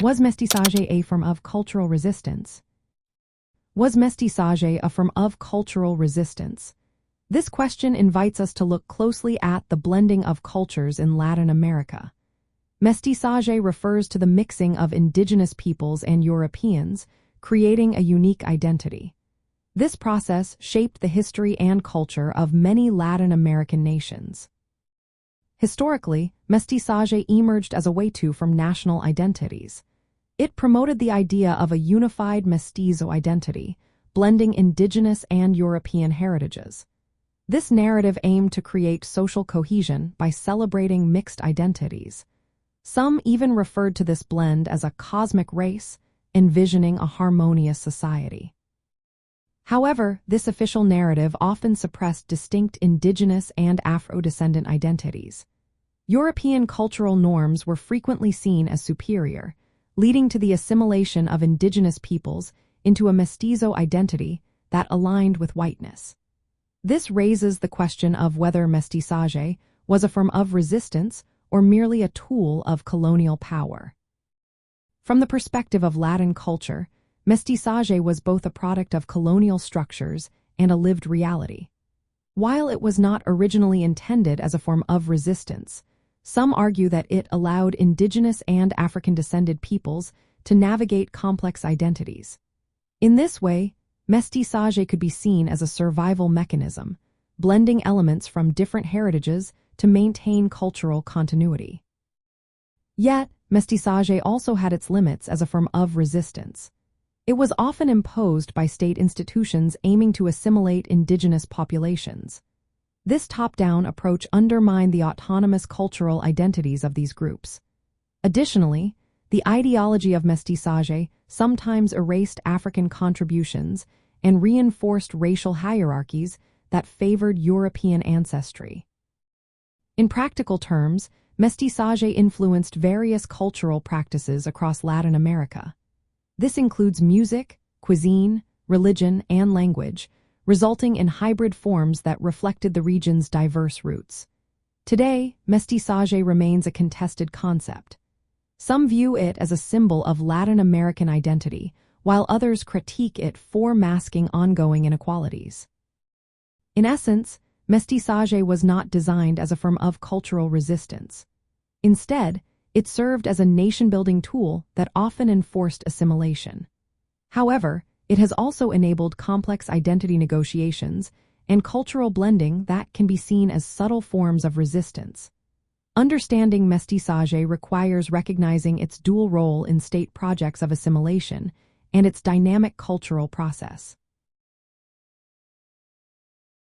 Was mestizaje a form of cultural resistance? Was mestizaje a form of cultural resistance? This question invites us to look closely at the blending of cultures in Latin America. Mestizaje refers to the mixing of indigenous peoples and Europeans, creating a unique identity. This process shaped the history and culture of many Latin American nations. Historically, mestizaje emerged as a way to form national identities. It promoted the idea of a unified mestizo identity, blending indigenous and European heritages. This narrative aimed to create social cohesion by celebrating mixed identities. Some even referred to this blend as a cosmic race, envisioning a harmonious society. However, this official narrative often suppressed distinct Indigenous and Afro-descendant identities. European cultural norms were frequently seen as superior, leading to the assimilation of indigenous peoples into a mestizo identity that aligned with whiteness. This raises the question of whether mestizaje was a form of resistance or merely a tool of colonial power. From the perspective of Latin culture, mestizaje was both a product of colonial structures and a lived reality. While it was not originally intended as a form of resistance, some argue that it allowed indigenous and African-descended peoples to navigate complex identities. In this way, mestizaje could be seen as a survival mechanism, blending elements from different heritages to maintain cultural continuity. Yet, mestizaje also had its limits as a form of resistance. It was often imposed by state institutions aiming to assimilate indigenous populations. This top-down approach undermined the autonomous cultural identities of these groups. Additionally, the ideology of mestizaje sometimes erased African contributions and reinforced racial hierarchies that favored European ancestry. In practical terms, mestizaje influenced various cultural practices across Latin America. This includes music, cuisine, religion, and language, resulting in hybrid forms that reflected the region's diverse roots. Today, mestizaje remains a contested concept. Some view it as a symbol of Latin American identity, while others critique it for masking ongoing inequalities. In essence, mestizaje was not designed as a form of cultural resistance. Instead, it served as a nation-building tool that often enforced assimilation. However, it has also enabled complex identity negotiations and cultural blending that can be seen as subtle forms of resistance. Understanding mestizaje requires recognizing its dual role in state projects of assimilation and its dynamic cultural process.